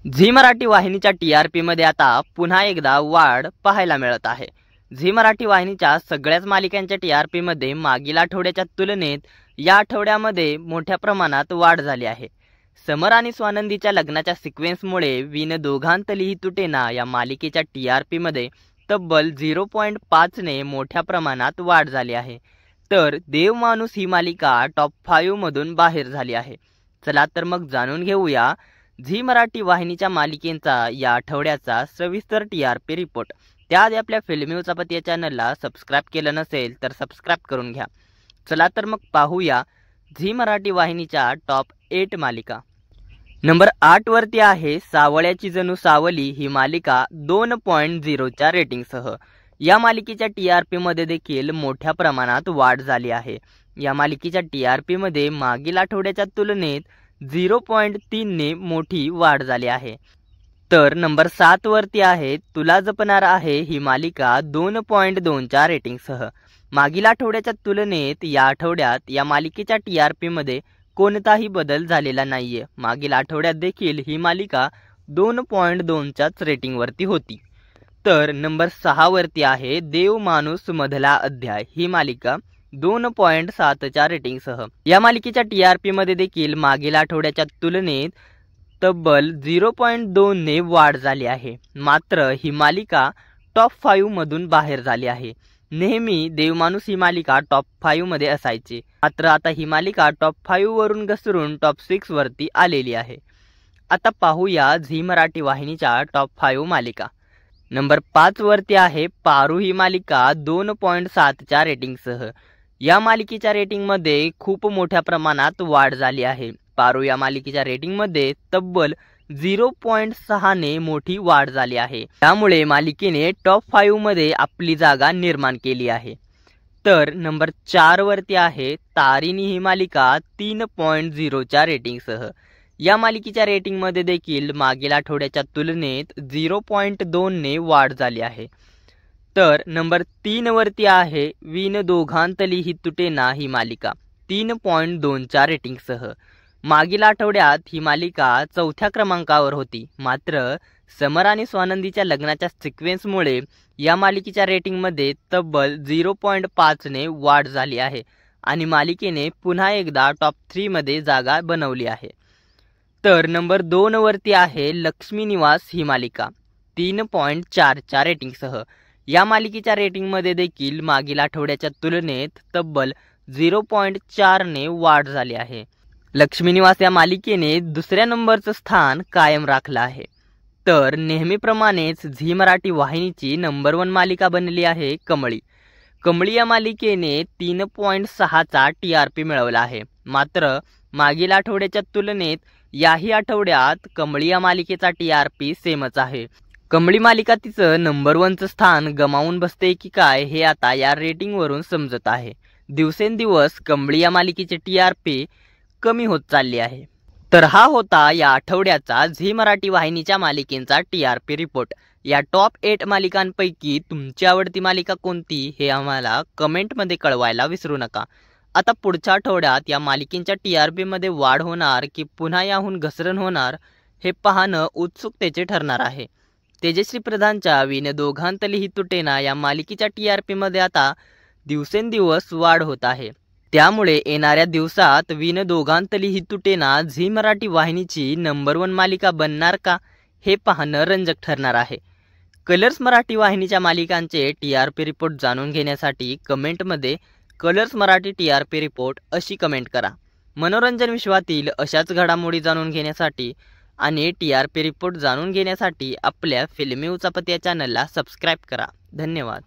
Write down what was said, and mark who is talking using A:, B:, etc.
A: Zee Marathi वाहिनीच्या TRP मध्ये आता पुन्हा एकदा वाढ पाहायला मिळत आहे। झी मराठी वाहिनीच्या सगळ्याच मालिकांच्या टीआरपी मध्ये मागील आठवड्याच्या तुलनेत या आठवड्यामध्ये मोठ्या प्रमाणात वाढ झाली आहे। समर आणि स्वानंदीच्या लग्नाच्या सिक्वेन्समुळे विन दोघांतलीही तुटेना या मालिकेच्या टीआरपी मध्ये तब्बल 0.5 ने मोठ्या प्रमाणात वाढ झाली आहे। तर देव माणूस ही मालिका टॉप 5 मधून बाहेर झाली आहे। चला तर मग जाणून घेऊया झी मराठी वाहिनीच्या मालिकेंचा या आठवड्याचा सविस्तर टीआरपी रिपोर्ट। त्याआधी आपल्या फिल्मी उचापती या चॅनलला सबस्क्राइब केलं नसेल तर सबस्क्राइब करून घ्या। चला तर मग पाहूया झी मराठी वाहिनीच्या टॉप 8 मालिका। नंबर 8 वरती आहे सावळ्याची जणू सावली ही मालिका 2.0 च्या रेटिंगसह। या मालिकेच्या टीआरपी मध्ये देखील मोठ्या प्रमाणात वाढ झाली आहे। या मालिकेच्या टीआरपी मध्ये मागील आठवड्याच्या तुलनेत 0.3 ने मोठी वाढ झाली आहे। तर नंबर 7 वरती आहे तुला जपणार आहे ही मालिका 2.2 च्या रेटिंगसह। मागील आठवड्याच्या तुलनेत या आठवड्यात या मालिकेच्या टीआरपी मध्ये कोणताही बदल झालेला नाहीये। मागील आठवड्यात देखील ही मालिका 2.2 च्याच रेटिंग वरती होती। तर नंबर 6 वरती आहे देव माणूस मधला अध्याय ही मालिका 2.7 च्या रेटिंगसह। या मालिकेच्या टीआरपी मध्ये देखील मागील आठवड्याच्या तुलनेत तब्बल 0.2 ने वाढ झाली आहे। मात्र ही मालिका टॉप 5 मधून बाहेर झाली आहे। नेहमी देवमाणूस ही मालिका टॉप 5 मध्ये असायची, मात्र आता ही मालिका टॉप 5 वरून घसरून टॉप 6 वरती आलेली आहे। आता पाहूया झी मराठी वाहिनीच्या टॉप 5 मालिका। नंबर 5 वरती आहे पारू ही मालिका 2.7 च्या रेटिंगसह। या मालिकेच्या रेटिंग मध्ये खूप मोठ्या प्रमाणात वाढ झाली आहे। पारू या मालिकेच्या रेटिंग मध्ये तब्बल 0.6 ने मोठी वाढ झाली आहे। त्यामुळे मालिकेने टॉप 5 मध्ये आपली जागा निर्माण केली आहे। तर नंबर 4 वरती आहे तारिणी ही मालिका 3.0 च्या रेटिंगसह। या मालिकेच्या रेटिंग मध्ये देखील मागील आठवड्याच्या तुलनेत 0.2 ने वाढ झाली आहे। तर नंबर 3 वरती आहे विन दोघांतली ही तुटेना ही मालिका 3.2 च्या रेटिंगसह। मागील आठवड्यात ही मालिका 4थ्या क्रमांकावर होती, मात्र समर आणि स्वानंदीच्या लग्नाच्या सिक्वेन्समुळे या मालिकेच्या रेटिंग मध्ये तब्बल 0.5 ने वाढ झाली आहे आणि मालिकेने पुन्हा एकदा टॉप 3 मध्ये जागा बनवली आहे। तर नंबर 2 वरती आहे लक्ष्मी निवास ही मालिका 3.4 च्या रेटिंगसह। या मालिकेच्या रेटिंग मध्ये देखील मागील आठवड्याच्या तुलनेत तब्बल 0.4 ने वाढ झाली आहे। लक्ष्मी निवास या मालिकेने दुसऱ्या नंबरचं स्थान कायम राखलं आहे। तर नेहमीप्रमाणेच झी मराठी वाहिनीची नंबर 1 मालिका बनली आहे कमळी। कमळी या मालिकेने 3.6 चा टीआरपी मिळवला आहे। मात्र मागील आठवड्याच्या तुलनेत याही आठवड्यात कमळी या मालिकेचा टीआरपी सेमच आहे। कमळी मालिका तिचं नंबर 1 चं स्थान गमावून बसते की काय हे आता या रेटिंग वरून समजत आहे। दिवसेंदिवस कमळी या मालिकेची टीआरपी कमी होत चालली आहे। तर हा होता या आठवड्याचा झी मराठी वाहिनीच्या मालिकेंचा टीआरपी रिपोर्ट। या टॉप 8 मालिकांपैकी तुमची आवडती मालिका कोणती हे आम्हाला कमेंट मध्ये कळवायला विसरू नका। आता पुढच्या आठवड्यात या मालिकेंच्या टीआरपी मध्ये वाढ होणार की पुन्हा याहून घसरण होणार हे पाहणं उत्सुकतेचे ठरणार आहे। तेजश्री प्रधानच्या विन दोघांतली ही तुटेना या मालिकेच्या टीआरपी मध्ये आता दिवसेंदिवस वाढ होत आहे। त्यामुळे येणाऱ्या दिवसात विन दोघांतली ही तुटेना झी मराठी वाहिनीची नंबर 1 मालिका बनणार का हे पाहणं रंजक ठरणार आहे। कलर्स मराठी वाहिनीच्या मालिकांचे टीआरपी रिपोर्ट जाणून घेण्यासाठी कमेंटमध्ये कलर्स मराठी टीआरपी रिपोर्ट अशी कमेंट करा। मनोरंजन विश्वातील अशाच घडामोडी जाणून घेण्यासाठी आणि टीआरपी रिपोर्ट जाणून घेण्यासाठी आपल्या फिल्मी उचापती या चॅनलला सबस्क्राइब करा। धन्यवाद।